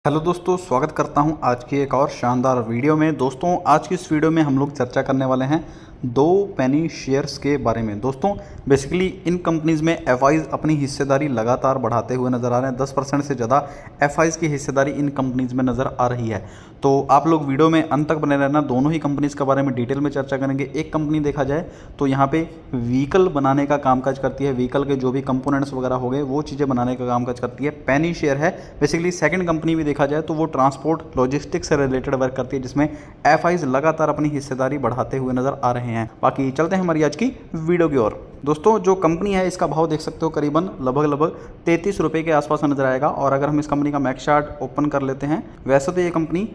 Hello दोस्तों, स्वागत करता हूं आज की एक और शानदार वीडियो में। दोस्तों, आज की इस वीडियो में हम लोग चर्चा करने वाले हैं दो पेनी शेयर्स के बारे में। दोस्तों, बेसिकली इन कंपनीज़ में एफआईज अपनी हिस्सेदारी लगातार बढ़ाते हुए नज़र आ रहे हैं। 10% से ज़्यादा एफआईज की हिस्सेदारी इन कंपनीज़ में नज़र आ रही है। तो आप लोग वीडियो में अंत तक बने रहना, दोनों ही कंपनीज़ के बारे में डिटेल में चर्चा करेंगे। एक कंपनी देखा जाए तो यहाँ पे व्हीकल बनाने का कामकाज करती है, व्हीकल के जो भी कंपोनेंट्स वगैरह हो गए वो चीज़ें बनाने का कामकाज करती है, पेनी शेयर है। बेसिकली सेकंड कंपनी भी देखा जाए तो वो ट्रांसपोर्ट लॉजिस्टिक्स से रिलेटेड वर्क करती है, जिसमें एफआईज लगातार अपनी हिस्सेदारी बढ़ाते हुए नजर आ रहे हैं। बाकी चलते हैं हमारी आज की वीडियो की ओर। दोस्तों, जो कंपनी है इसका भाव देख सकते हो, करीबन लगभग 33 रुपये के आसपास नजर आएगा। और अगर हम इस कंपनी का मैक्स चार्ट ओपन कर लेते हैं, वैसे तो ये कंपनी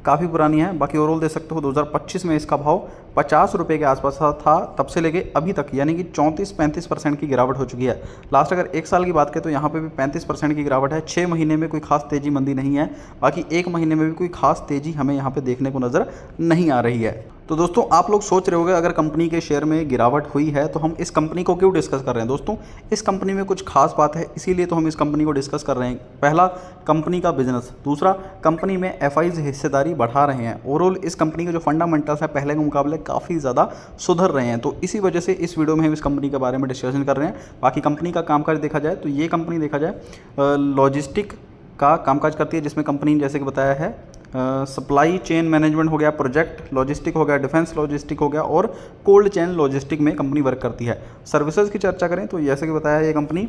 काफ़ी पुरानी है। बाकी ओवरऑल देख सकते हो 2025 में इसका भाव 50 रुपये के आसपास था, तब से लेके अभी तक यानी कि 34-35% की गिरावट हो चुकी है। लास्ट अगर एक साल की बात करें तो यहाँ पे भी 35% की गिरावट है। 6 महीने में कोई खास तेज़ी मंदी नहीं है, बाकी एक महीने में भी कोई खास तेज़ी हमें यहाँ पे देखने को नज़र नहीं आ रही है। तो दोस्तों, आप लोग सोच रहे होंगे अगर कंपनी के शेयर में गिरावट हुई है तो हम इस कंपनी को क्यों डिस्कस कर रहे हैं। दोस्तों, इस कंपनी में कुछ खास बात है, इसीलिए तो हम इस कंपनी को डिस्कस कर रहे हैं। पहला, कंपनी का बिजनेस। दूसरा, कंपनी में एफआईज हिस्सेदारी बढ़ा रहे हैं। ओवरऑल इस कंपनी के जो फंडामेंटल्स है पहले के मुकाबले काफ़ी ज़्यादा सुधर रहे हैं। तो इसी वजह से इस वीडियो में हम इस कंपनी के बारे में डिस्कशन कर रहे हैं। बाकी कंपनी का कामकाज देखा जाए तो ये कंपनी देखा जाए लॉजिस्टिक का कामकाज करती है, जिसमें कंपनी जैसे कि बताया है सप्लाई चेन मैनेजमेंट हो गया, प्रोजेक्ट लॉजिस्टिक हो गया, डिफेंस लॉजिस्टिक हो गया और कोल्ड चेन लॉजिस्टिक में कंपनी वर्क करती है। सर्विसेज की चर्चा करें तो जैसे कि बताया ये कंपनी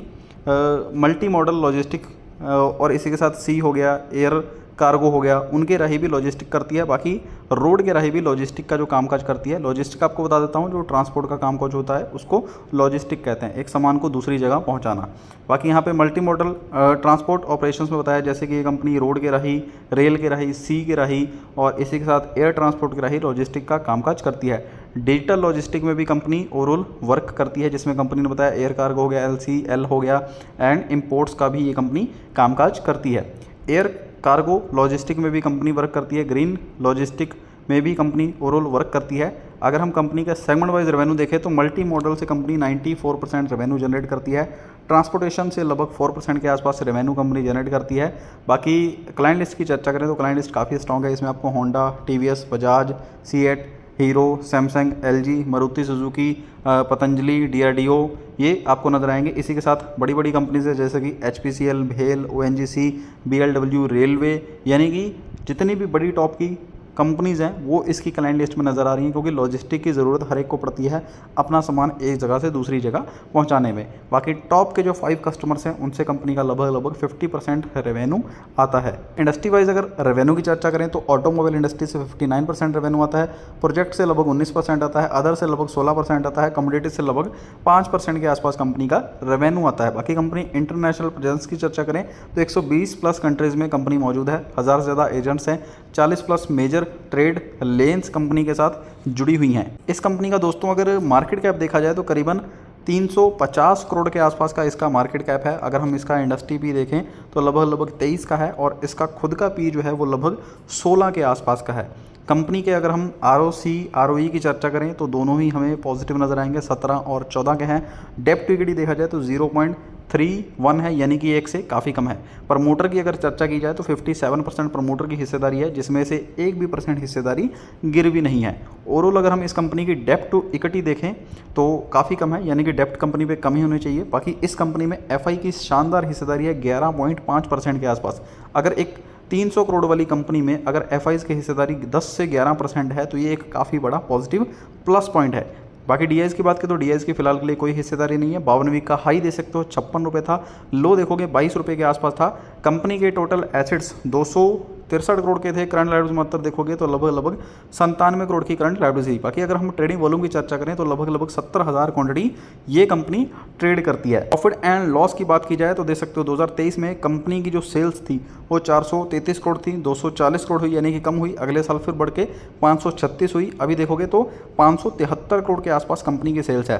मल्टी मॉडल लॉजिस्टिक और इसी के साथ सी हो गया, एयर कार्गो हो गया, उनके राही भी लॉजिस्टिक करती है। बाकी रोड के राही भी लॉजिस्टिक का जो कामकाज करती है। लॉजिस्टिक आपको बता देता हूँ, जो ट्रांसपोर्ट का कामकाज होता है उसको लॉजिस्टिक कहते हैं, एक सामान को दूसरी जगह पहुँचाना। बाकी यहाँ पे मल्टी मॉडल ट्रांसपोर्ट ऑपरेशंस में बताया जैसे कि ये कंपनी रोड के राही, रेल के राही, सी के राही और इसी के साथ एयर ट्रांसपोर्ट के राही लॉजिस्टिक का कामकाज करती है। डिजिटल लॉजिस्टिक में भी कंपनी ओवरऑल वर्क करती है, जिसमें कंपनी ने बताया एयर कार्गो हो गया, LCL हो गया एंड इम्पोर्ट्स का भी ये कंपनी कामकाज करती है। एयर कार्गो लॉजिस्टिक में भी कंपनी वर्क करती है, ग्रीन लॉजिस्टिक में भी कंपनी ओवरऑल वर्क करती है। अगर हम कंपनी का सेगमेंट वाइज रेवेन्यू देखें तो मल्टी मॉडल से कंपनी 94% रेवेन्यू जनरेट करती है। ट्रांसपोर्टेशन से लगभग 4% के आसपास रेवेन्यू कंपनी जनरेट करती है। बाकी क्लाइंट लिस्ट की चर्चा करें तो क्लाइंट लिस्ट काफ़ी स्ट्रॉन्ग है। इसमें आपको Honda, TVS, Bajaj, CEAT, hero, Samsung, LG, Maruti Suzuki, Patanjali, DRDO ये आपको नजर आएंगे। इसी के साथ बड़ी बड़ी कंपनीज है जैसे कि HPCL, भेल, ONGC, BLW, रेलवे, यानी कि जितनी भी बड़ी टॉप की कंपनीज़ हैं वो इसकी क्लाइंट लिस्ट में नज़र आ रही हैं, क्योंकि लॉजिस्टिक की ज़रूरत हर एक को पड़ती है अपना सामान एक जगह से दूसरी जगह पहुंचाने में। बाकी टॉप के जो 5 कस्टमर्स हैं उनसे कंपनी का लगभग 50% रेवेन्यू आता है। इंडस्ट्री वाइज अगर रेवेन्यू की चर्चा करें तो ऑटोमोबाइल इंडस्ट्री से 59% रेवेन्यू आता है, प्रोजेक्ट से लगभग 19% आता है, अदर से लगभग 16% आता है, कमोडिटी से लगभग 5% के आसपास कंपनी का रेवेन्यू आता है। बाकी कंपनी इंटरनेशनल प्रेजेंस की चर्चा करें तो 120+ कंट्रीज़ में कंपनी मौजूद है, 1000 से ज़्यादा एजेंट्स हैं, 40+ मेजर ट्रेड लेन्स कंपनी के साथ जुड़ी हुई हैं। इस कंपनी का दोस्तों अगर मार्केट कैप देखा जाए तो करीबन 350 करोड़ के आसपास का इसका मार्केट कैप है। अगर हम इसका इंडस्ट्री पी देखें तो लगभग 23 का है और इसका खुद का पी जो है वो लगभग 16 के आसपास का है। कंपनी के अगर हम ROC ROE की चर्चा करें तो दोनों ही हमें पॉजिटिव नजर आएंगे, 17 और 14 के हैं। डेप्ट टू इक्विटी देखा जाए तो 0.31 है, यानी कि 1 से काफ़ी कम है। प्रमोटर की अगर चर्चा की जाए तो 57% प्रमोटर की हिस्सेदारी है, जिसमें से 1% हिस्सेदारी गिरवी नहीं है। ओवरऑल अगर हम इस कंपनी की डेप्ट टू इक्विटी देखें तो काफ़ी कम है, यानी कि डेप्ट कंपनी पे कम ही होनी चाहिए। बाकी इस कंपनी में FI की शानदार हिस्सेदारी है 11.5% के आसपास। अगर एक 300 करोड़ वाली कंपनी में अगर FIs की हिस्सेदारी 10 से 11% है तो ये एक काफ़ी बड़ा पॉजिटिव प्लस पॉइंट है। बाकी DIs की बात करें तो DIs की फिलहाल के लिए कोई हिस्सेदारी नहीं है। 52 वीक का हाई दे सकते हो 56 रुपये था, लो देखोगे 22 रुपये के आसपास था। कंपनी के टोटल एसेट्स 263 करोड़ के थे, करंट लायबिलिटीज मतलब देखोगे तो लगभग 97 करोड़ की करंट लायबिलिटीज थी। बाकी अगर हम ट्रेडिंग वॉल्यूम की चर्चा करें तो लगभग 70,000 क्वांटिटी ये कंपनी ट्रेड करती है। प्रॉफिट एंड लॉस की बात की जाए तो देख सकते हो 2023 में कंपनी की जो सेल्स थी वो 433 करोड़ थी, 240 करोड़ हुई, यानी कि कम हुई। अगले साल फिर बढ़ के 536 हुई। अभी देखोगे तो 573 करोड़ के आसपास कंपनी की सेल्स है।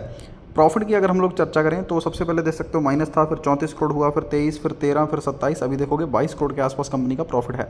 प्रॉफिट की अगर हम लोग चर्चा करें तो सबसे पहले देख सकते हो माइनस था, फिर 34 करोड़ हुआ, फिर 23, फिर 13, फिर 27, अभी देखोगे 22 करोड़ के आसपास कंपनी का प्रॉफिट है।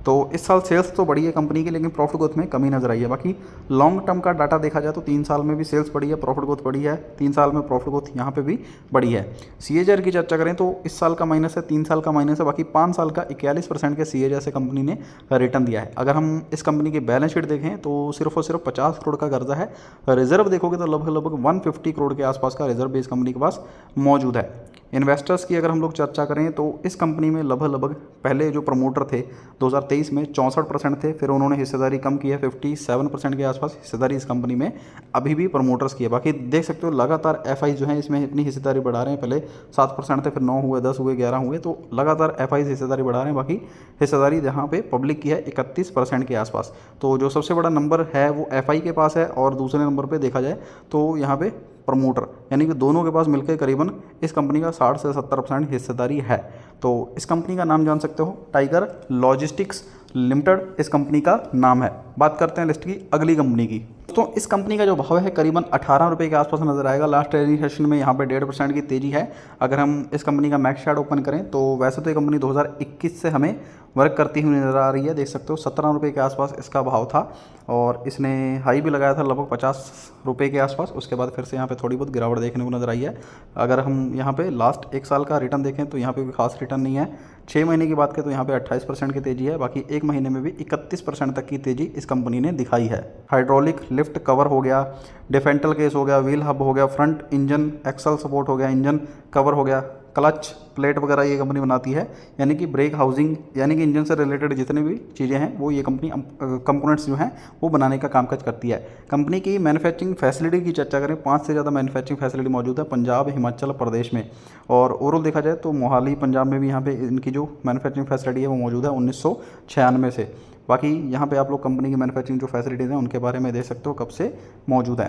तो इस साल सेल्स तो बढ़ी है कंपनी की, लेकिन प्रॉफिट ग्रोथ में कमी नजर आई है। बाकी लॉन्ग टर्म का डाटा देखा जाए तो 3 साल में भी सेल्स बढ़ी है, प्रॉफिट ग्रोथ बढ़ी है, 3 साल में प्रॉफिट ग्रोथ यहाँ पे भी बढ़ी है। CAGR की चर्चा करें तो इस साल का माइनस है, 3 साल का माइनस है, बाकी 5 साल का 41% के CAGR से कंपनी ने रिटर्न दिया है। अगर हम इस कंपनी की बैलेंस शीट देखें तो सिर्फ और सिर्फ 50 करोड़ का कर्जा है। रिजर्व देखोगे तो लगभग 150 करोड़ के आसपास का रिजर्व बेस कंपनी के पास मौजूद है। इन्वेस्टर्स की अगर हम लोग चर्चा करें तो इस कंपनी में लगभग पहले जो प्रमोटर थे 2023 में 64% थे, फिर उन्होंने हिस्सेदारी कम की है, 57% के आसपास हिस्सेदारी इस कंपनी में अभी भी प्रमोटर्स की है। बाकी देख सकते हो लगातार FI जो है इसमें अपनी हिस्सेदारी बढ़ा रहे हैं। पहले 7% थे, फिर 9 हुए, 10 हुए, 11 हुए, तो लगातार FI हिस्सेदारी बढ़ा रहे हैं। बाकी हिस्सेदारी यहाँ पे पब्लिक की है 31% के आसपास। तो जो सबसे बड़ा नंबर है वो FI के पास है, और दूसरे नंबर पर देखा जाए तो यहाँ पे प्रमोटर, यानी कि दोनों के पास मिलकर करीबन इस कंपनी का 60 से 70% हिस्सेदारी है। तो इस कंपनी का नाम जान सकते हो, टाइगर लॉजिस्टिक्स लिमिटेड इस कंपनी का नाम है। बात करते हैं लिस्ट की अगली कंपनी की। तो इस कंपनी का जो भाव है करीबन 18 रुपये के आसपास नजर आएगा। लास्ट ट्रेडिंग सेशन में यहाँ पे 1.5% की तेजी है। अगर हम इस कंपनी का मैक्स चार्ट ओपन करें तो वैसे तो ये कंपनी 2021 से हमें वर्क करती हुई नज़र आ रही है। देख सकते हो 17 रुपये के आसपास इसका भाव था, और इसने हाई भी लगाया था लगभग 50 रुपये के आसपास। उसके बाद फिर से यहाँ पे थोड़ी बहुत गिरावट देखने को नजर आई है। अगर हम यहाँ पे लास्ट 1 साल का रिटर्न देखें तो यहाँ पे कोई खास रिटर्न नहीं है। 6 महीने की बात करें तो यहाँ पे 28% की तेजी है। बाकी 1 महीने में भी 31% तक की तेजी इस कंपनी ने दिखाई है। हाइड्रोलिक लिफ्ट कवर हो गया, डिफेंटल केस हो गया, व्हील हब हो गया, फ्रंट इंजन एक्सल सपोर्ट हो गया, इंजन कवर हो गया, क्लच प्लेट वगैरह ये कंपनी बनाती है, यानी कि ब्रेक हाउसिंग, यानी कि इंजन से रिलेटेड जितने भी चीज़ें हैं वो ये कंपनी कंपोनेंट्स जो हैं वो बनाने का कामकाज करती है। कंपनी की मैन्युफैक्चरिंग फैसिलिटी की चर्चा करें, 5 से ज़्यादा मैन्युफैक्चरिंग फैसिलिटी मौजूद है पंजाब, हिमाचल प्रदेश में, और ओवरऑल देखा जाए तो मोहाली पंजाब में भी यहाँ पे इनकी जो मैन्युफैक्चरिंग फैसिलिटी है वो मौजूद है 1996 से। बाकी यहाँ पे आप लोग कंपनी की मैन्युफैक्चरिंग जो फैसिलिटीज़ हैं उनके बारे में देख सकते हो कब से मौजूद है।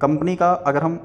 कंपनी का अगर हम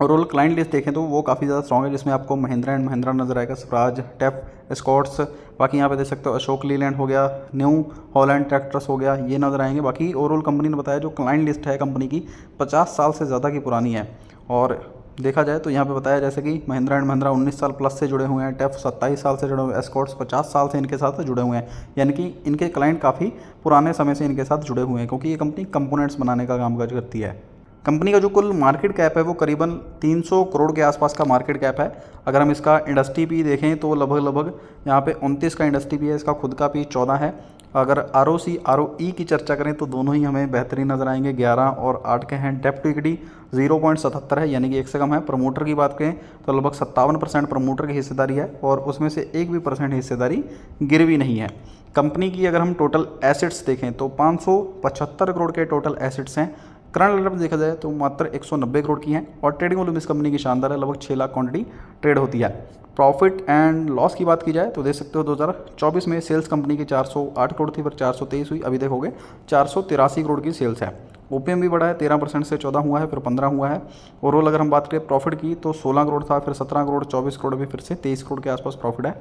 ओवरऑल क्लाइंट लिस्ट देखें तो वो काफ़ी ज़्यादा स्ट्रॉग है, जिसमें आपको महिंद्रा एंड महिंद्रा नजर आएगा, स्वराज, टेप, स्कॉट्स, बाकी यहाँ पे देख सकते हो अशोक लीलैंड हो गया, न्यू हॉलैंड ट्रैक्टर्स हो गया, ये नजर आएंगे। बाकी ओवरऑल कंपनी ने बताया जो क्लाइंट लिस्ट है कंपनी की 50 साल से ज़्यादा की पुरानी है। और देखा जाए तो यहाँ पे बताया जैसे कि महिंद्रा एंड महिंद्रा 19 साल प्लस से जुड़े हुए हैं, टेफ 27 साल से जुड़े हुए हैं, एस्कॉर्ट्स 50 साल से इनके साथ जुड़े हुए हैं, यानी कि इनके क्लाइंट काफ़ी पुराने समय से इनके साथ जुड़े हुए हैं, क्योंकि ये कंपनी कंपोनेंट्स बनाने का कामकाज करती है। कंपनी का जो कुल मार्केट कैप है वो करीबन 300 करोड़ के आसपास का मार्केट कैप है। अगर हम इसका इंडस्ट्री पी देखें तो लगभग यहाँ पे 29 का इंडस्ट्री पी है, इसका खुद का पी 14 है। अगर ROC ROE की चर्चा करें तो दोनों ही हमें बेहतरीन नजर आएंगे, 11 और 8 के हैं। डेप्ट टू इक्विटी 0.77 है, यानी कि 1 से कम है। प्रमोटर की बात करें तो लगभग 57% प्रमोटर की हिस्सेदारी है, और उसमें से 1 भी % हिस्सेदारी गिरवी नहीं है। कंपनी की अगर हम टोटल एसेट्स देखें तो 575 करोड़ के टोटल एसेट्स हैं। करंट लेवल देखा जाए तो मात्र 190 करोड़ की हैं, और ट्रेडिंग वॉल्यूम इस कंपनी की शानदार है, लगभग 6 लाख क्वांटिटी ट्रेड होती है। प्रॉफिट एंड लॉस की बात की जाए तो देख सकते हो 2024 में सेल्स कंपनी की 408 करोड़ थी, फिर 423 हुई, अभी देखोगे 483 करोड़ की सेल्स है। OPM भी बढ़ा है, 13% से 14 हुआ है, फिर 15 हुआ है। ओवरऑल अगर हम बात करें प्रॉफिट की तो 16 करोड़ था, फिर 17 करोड़, 24 करोड़, भी फिर से 23 करोड़ के आसपास प्रॉफिट है।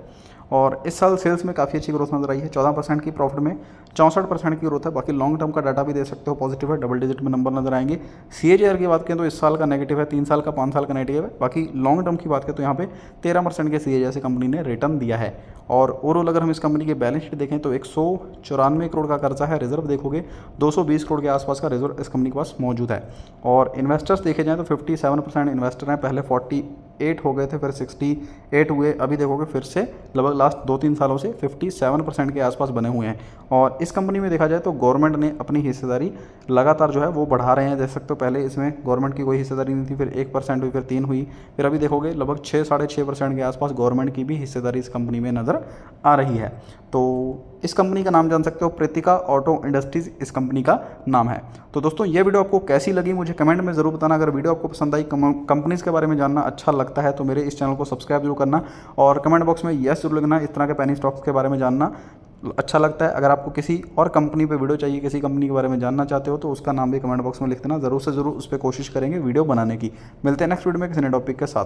और इस साल सेल्स में काफ़ी अच्छी ग्रोथ नजर आई है, 14% की, प्रॉफिट में 64% की ग्रोथ है। बाकी लॉन्ग टर्म का डाटा भी देख सकते हो पॉजिटिव है, डबल डिजिट में नंबर नजर आएंगे। CAGR की बात करें तो इस साल का नेगेटिव है, 3 साल का, 5 साल का नेगेटिव है। बाकी लॉन्ग टर्म की बात करें तो यहाँ पे 13% के CAGR से कंपनी ने रिटर्न दिया है। और ओवरऑल अगर हम इस कंपनी के बैलेंस शीट देखें तो 194 करोड़ का कर्जा है, रिजर्व देखोगे 220 करोड़ के आसपास का रिजर्व इस कंपनी के पास मौजूद है। और इन्वेस्टर्स देखे जाएँ तो 57% इन्वेस्टर हैं, पहले 48 हो गए थे, फिर 68 हुए, अभी देखोगे फिर से लगभग लास्ट 2-3 सालों से 57% के आसपास बने हुए हैं। और इस कंपनी में देखा जाए तो गवर्नमेंट ने अपनी हिस्सेदारी लगातार जो है वो बढ़ा रहे हैं। देख सकते हो पहले इसमें गवर्नमेंट की कोई हिस्सेदारी नहीं थी, फिर 1% हुई, फिर 3 हुई, फिर अभी देखोगे लगभग 6-6.5% के आसपास गवर्नमेंट की भी हिस्सेदारी इस कंपनी में नज़र आ रही है। तो इस कंपनी का नाम जान सकते हो, प्रीतिका ऑटो इंडस्ट्रीज इस कंपनी का नाम है। तो दोस्तों ये वीडियो आपको कैसी लगी मुझे कमेंट में ज़रूर बताना। अगर वीडियो आपको पसंद आई, कंपनीज़ के बारे में जानना अच्छा लगता है तो मेरे इस चैनल को सब्सक्राइब जरूर करना, और कमेंट बॉक्स में यस जरूर लिखना, इस तरह के पेनी स्टॉक्स के बारे में जानना अच्छा लगता है। अगर आपको किसी और कंपनी पे वीडियो चाहिए, किसी कंपनी के बारे में जानना चाहते हो तो उसका नाम भी कमेंट बॉक्स में लिख देना, ज़रूर से ज़रूर उस पर कोशिश करेंगे वीडियो बनाने की। मिलते हैं नेक्स्ट वीडियो में किसी नए टॉपिक के साथ।